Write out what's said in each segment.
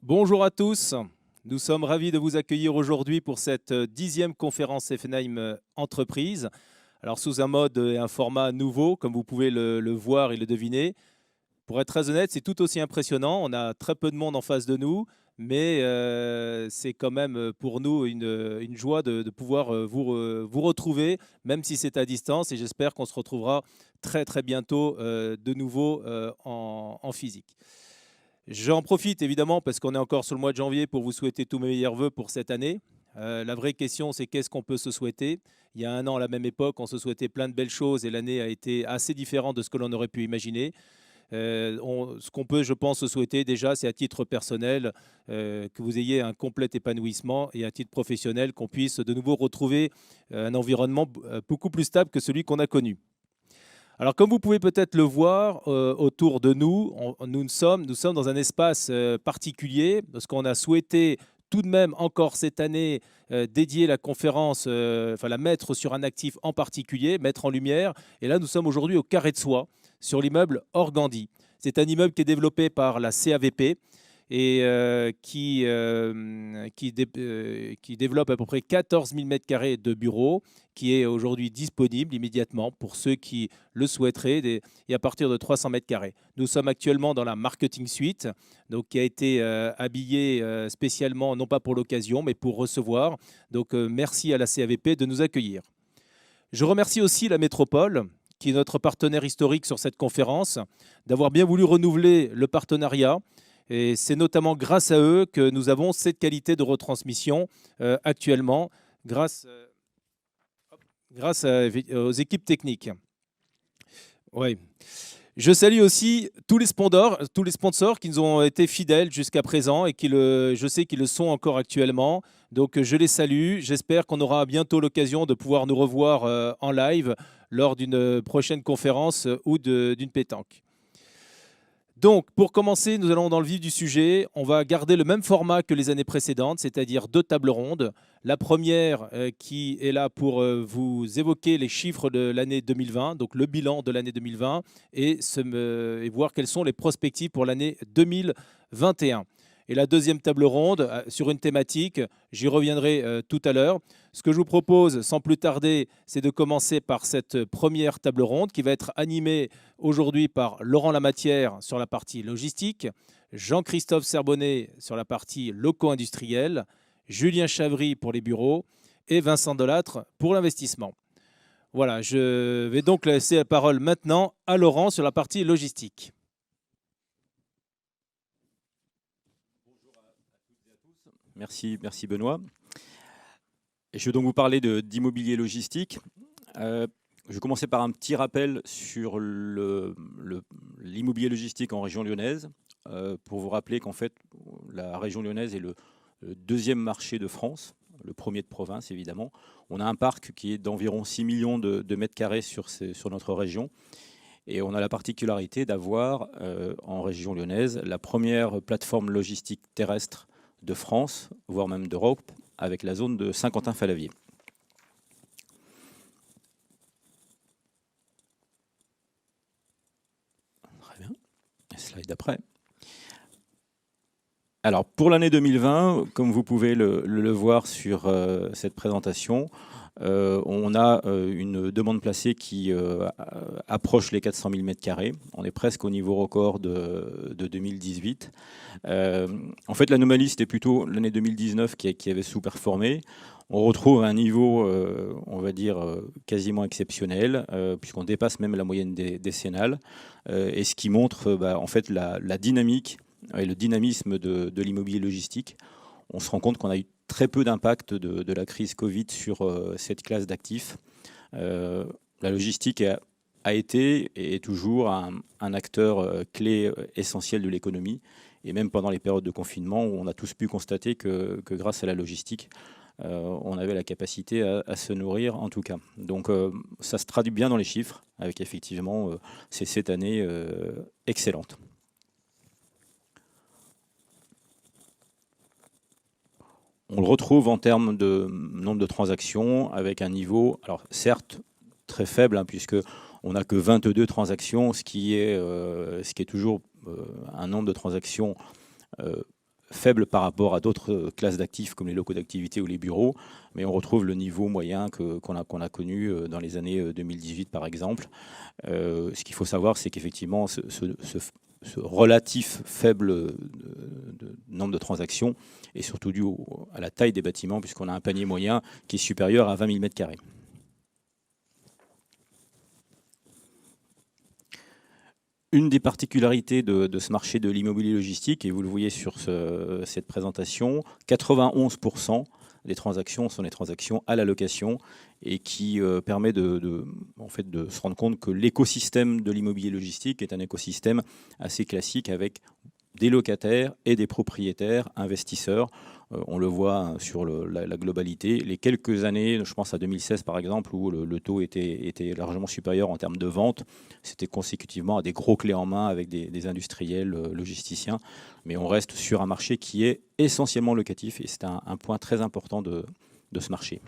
Bonjour à tous, nous sommes ravis de vous accueillir aujourd'hui pour cette 10e conférence FNHEIM Entreprise. Alors sous un mode et un format nouveau, comme vous pouvez le voir et le deviner. Pour être très honnête, c'est tout aussi impressionnant. On a très peu de monde en face de nous, mais c'est quand même pour nous une joie de pouvoir vous retrouver, même si c'est à distance. Et j'espère qu'on se retrouvera très très bientôt de nouveau en physique. J'en profite évidemment parce qu'on est encore sur le mois de janvier pour vous souhaiter tous mes meilleurs vœux pour cette année. La vraie question, c'est qu'est-ce qu'on peut se souhaiter? Il y a un an, à la même époque, on se souhaitait plein de belles choses et l'année a été assez différente de ce que l'on aurait pu imaginer. Ce qu'on peut, je pense, se souhaiter déjà, c'est à titre personnel que vous ayez un complet épanouissement et à titre professionnel qu'on puisse de nouveau retrouver un environnement beaucoup plus stable que celui qu'on a connu. Alors, comme vous pouvez peut-être le voir autour de nous, nous sommes dans un espace particulier parce qu'on a souhaité tout de même encore cette année dédier la conférence, enfin la mettre sur un actif en particulier, mettre en lumière. Et là, nous sommes aujourd'hui au Carré de Soie, sur l'immeuble Organdi. C'est un immeuble qui est développé par la CAVP et qui développe à peu près 14 000 m² de bureaux, qui est aujourd'hui disponible immédiatement pour ceux qui le souhaiteraient, et à partir de 300 m². Nous sommes actuellement dans la marketing suite, donc qui a été habillée spécialement, non pas pour l'occasion, mais pour recevoir. Donc merci à la CAVP de nous accueillir. Je remercie aussi la métropole, qui est notre partenaire historique sur cette conférence, d'avoir bien voulu renouveler le partenariat. Et c'est notamment grâce à eux que nous avons cette qualité de retransmission actuellement, grâce aux équipes techniques. Ouais. Je salue aussi tous les sponsors qui nous ont été fidèles jusqu'à présent et je sais qu'ils le sont encore actuellement. Donc je les salue. J'espère qu'on aura bientôt l'occasion de pouvoir nous revoir en live lors d'une prochaine conférence ou d'une pétanque. Donc, pour commencer, nous allons dans le vif du sujet. On va garder le même format que les années précédentes, c'est-à-dire 2 tables rondes. La première qui est là pour vous évoquer les chiffres de l'année 2020, donc le bilan de l'année 2020, et voir quelles sont les perspectives pour l'année 2021. Et la deuxième table ronde sur une thématique, j'y reviendrai tout à l'heure. Ce que je vous propose, sans plus tarder, c'est de commencer par cette première table ronde qui va être animée aujourd'hui par Laurent Lamatière sur la partie logistique, Jean-Christophe Serbonnet sur la partie loco-industrielle, Julien Chavry pour les bureaux et Vincent Delattre pour l'investissement. Voilà, je vais donc laisser la parole maintenant à Laurent sur la partie logistique. Merci Benoît. Et je vais donc vous parler d'immobilier logistique. Je vais commencer par un petit rappel sur l'immobilier logistique en région lyonnaise, pour vous rappeler qu'en fait, la région lyonnaise est le deuxième marché de France, le premier de province évidemment. On a un parc qui est d'environ 6 millions de mètres carrés sur notre région. Et on a la particularité d'avoir en région lyonnaise la première plateforme logistique terrestre de France, voire même d'Europe, avec la zone de Saint-Quentin-Fallavier. Très bien. Slide d'après. Alors, pour l'année 2020, comme vous pouvez le voir sur cette présentation, on a une demande placée qui approche les 400 000 m². On est presque au niveau record de 2018. En fait, l'anomalie, c'était plutôt l'année 2019 qui avait sous-performé. On retrouve un niveau, on va dire, quasiment exceptionnel, puisqu'on dépasse même la moyenne décennale, et ce qui montre en fait la dynamique et le dynamisme de l'immobilier logistique. On se rend compte qu'on a eu très peu d'impact de la crise Covid sur cette classe d'actifs. La logistique a été et est toujours un acteur clé essentiel de l'économie. Et même pendant les périodes de confinement, où on a tous pu constater que grâce à la logistique, on avait la capacité à se nourrir en tout cas. Donc ça se traduit bien dans les chiffres, avec effectivement cette année excellente. On le retrouve en termes de nombre de transactions avec un niveau, alors certes très faible, puisque on n'a que 22 transactions, ce qui est toujours un nombre de transactions faible par rapport à d'autres classes d'actifs comme les locaux d'activité ou les bureaux, mais on retrouve le niveau moyen qu'on a connu dans les années 2018 par exemple. Ce qu'il faut savoir, c'est qu'effectivement, ce relatif faible nombre de transactions est surtout dû à la taille des bâtiments, puisqu'on a un panier moyen qui est supérieur à 20 000 m². Une des particularités de ce marché de l'immobilier logistique, et vous le voyez sur cette présentation, 91% des transactions sont des transactions à la location, et qui permet en fait, de se rendre compte que l'écosystème de l'immobilier logistique est un écosystème assez classique avec des locataires et des propriétaires, investisseurs. On le voit sur la globalité. Les quelques années, je pense à 2016 par exemple, où le taux était largement supérieur en termes de vente, c'était consécutivement à des gros clés en main avec des industriels logisticiens. Mais on reste sur un marché qui est essentiellement locatif, et c'est un point très important de ce marché.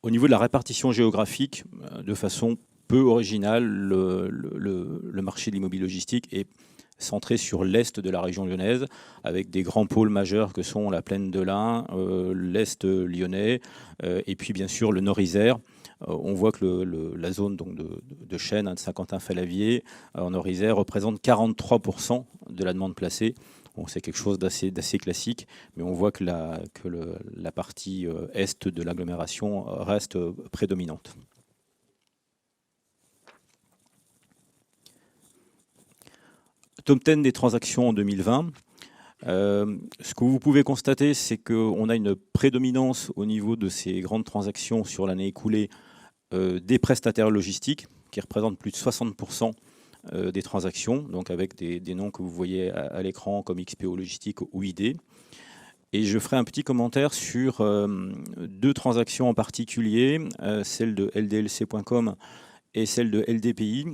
Au niveau de la répartition géographique, de façon peu originale, le marché de l'immobilier logistique est centré sur l'est de la région lyonnaise, avec des grands pôles majeurs que sont la plaine de l'Ain, l'est lyonnais, et puis bien sûr le Nord-Isère. On voit que la zone donc, de Chêne, de Saint-Quentin-Fallavier, en Nord-Isère, représente 43% de la demande placée. Bon, c'est quelque chose d'assez classique, mais on voit que la partie est de l'agglomération reste prédominante. Top 10 des transactions en 2020. Ce que vous pouvez constater, c'est qu'on a une prédominance au niveau de ces grandes transactions sur l'année écoulée des prestataires logistiques, qui représentent plus de 60% des transactions, donc avec des noms que vous voyez à l'écran comme XPO Logistique ou ID. Et je ferai un petit commentaire sur deux transactions en particulier, celle de LDLC.com et celle de LDPI,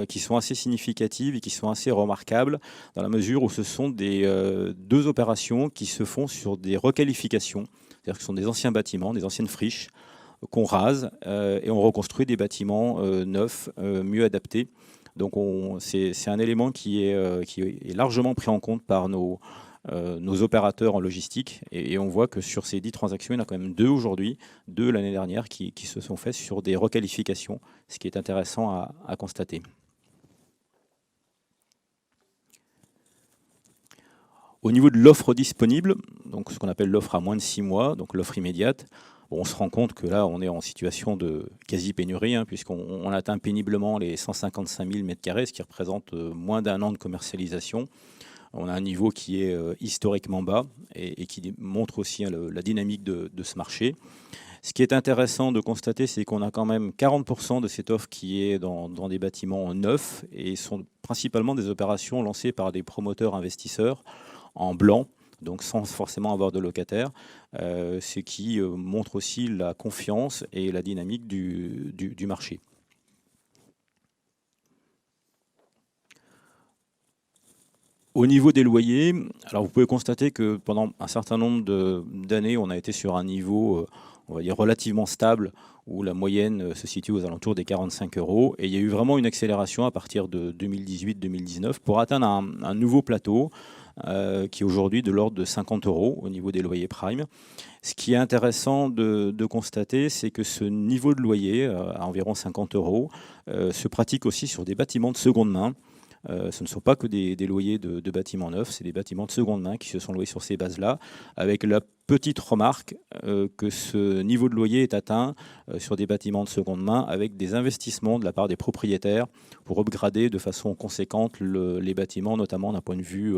qui sont assez significatives et qui sont assez remarquables, dans la mesure où ce sont deux opérations qui se font sur des requalifications, c'est-à-dire que ce sont des anciens bâtiments, des anciennes friches, qu'on rase et on reconstruit des bâtiments neufs, mieux adaptés. Donc c'est un élément qui est largement pris en compte par nos opérateurs en logistique, et on voit que sur ces 10 transactions, il y en a quand même 2 aujourd'hui, 2 l'année dernière, qui se sont faites sur des requalifications, ce qui est intéressant à constater. Au niveau de l'offre disponible, donc ce qu'on appelle l'offre à moins de 6 mois, donc l'offre immédiate, on se rend compte que là, on est en situation de quasi-pénurie, puisqu'on atteint péniblement les 155 000 m², ce qui représente moins d'un an de commercialisation. On a un niveau qui est historiquement bas et qui montre aussi la dynamique de ce marché. Ce qui est intéressant de constater, c'est qu'on a quand même 40% de cette offre qui est dans des bâtiments neufs, et sont principalement des opérations lancées par des promoteurs investisseurs en blanc, donc sans forcément avoir de locataires, ce qui montre aussi la confiance et la dynamique du marché. Au niveau des loyers, alors vous pouvez constater que pendant un certain nombre d'années, on a été sur un niveau, on va dire, relativement stable, où la moyenne se situe aux alentours des 45 €. Et il y a eu vraiment une accélération à partir de 2018-2019 pour atteindre un nouveau plateau qui est aujourd'hui de l'ordre de 50 € au niveau des loyers prime. Ce qui est intéressant de constater, c'est que ce niveau de loyer, à environ 50 €, se pratique aussi sur des bâtiments de seconde main. Ce ne sont pas que des loyers de bâtiments neufs, c'est des bâtiments de seconde main qui se sont loués sur ces bases-là, avec la petite remarque que ce niveau de loyer est atteint sur des bâtiments de seconde main avec des investissements de la part des propriétaires pour upgrader de façon conséquente les bâtiments, notamment d'un point de vue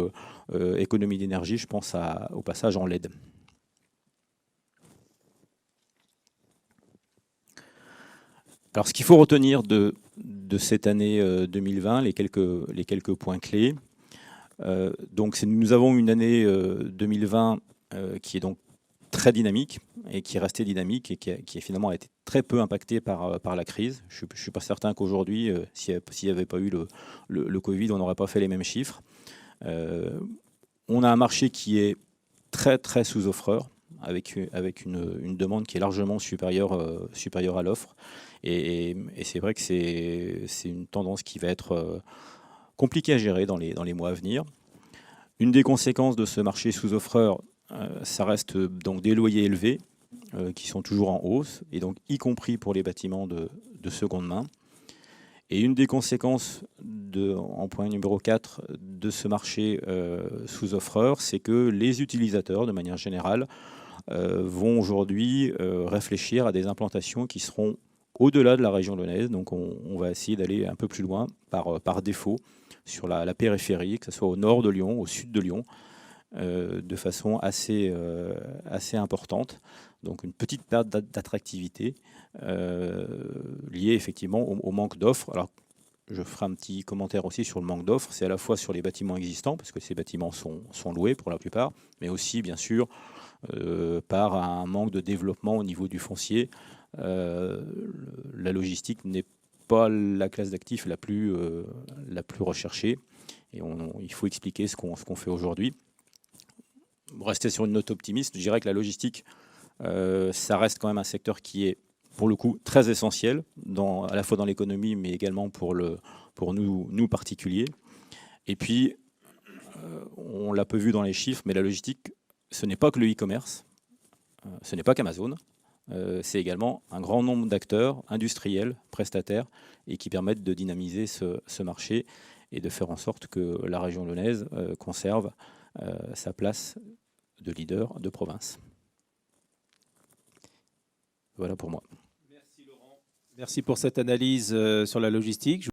économie d'énergie. Je pense au passage en LED. Alors, ce qu'il faut retenir de cette année 2020, les quelques points clés. Donc, nous avons une année 2020 qui est donc très dynamique, et qui est restée dynamique, et qui a finalement été très peu impactée par la crise. Je ne suis pas certain qu'aujourd'hui, s'il n'y avait pas eu le Covid, on n'aurait pas fait les mêmes chiffres. On a un marché qui est très, très sous-offreur, avec une demande qui est largement supérieure à l'offre. Et c'est vrai que c'est une tendance qui va être compliqué à gérer dans les mois à venir. Une des conséquences de ce marché sous-offreur, ça reste donc des loyers élevés qui sont toujours en hausse, et donc y compris pour les bâtiments de seconde main. Et une des conséquences, en point numéro 4, de ce marché sous-offreur, c'est que les utilisateurs, de manière générale, vont aujourd'hui réfléchir à des implantations qui seront au-delà de la région lyonnaise. Donc on va essayer d'aller un peu plus loin par défaut sur la périphérie, que ce soit au nord de Lyon, au sud de Lyon, de façon assez importante. Donc une petite perte d'attractivité liée effectivement au manque d'offres. Alors je ferai un petit commentaire aussi sur le manque d'offres. C'est à la fois sur les bâtiments existants, parce que ces bâtiments sont loués pour la plupart, mais aussi bien sûr par un manque de développement au niveau du foncier. La logistique n'est pas la classe d'actifs la plus recherchée, et il faut expliquer ce qu'on fait aujourd'hui. Rester sur une note optimiste, je dirais que la logistique, ça reste quand même un secteur qui est, pour le coup, très essentiel, à la fois dans l'économie, mais également pour nous particuliers. Et puis, on l'a peu vu dans les chiffres, mais la logistique, ce n'est pas que le e-commerce, ce n'est pas qu'Amazon, c'est également un grand nombre d'acteurs industriels, prestataires, et qui permettent de dynamiser ce marché et de faire en sorte que la région lyonnaise conserve sa place de leader de province. Voilà pour moi. Merci Laurent. Merci pour cette analyse sur la logistique.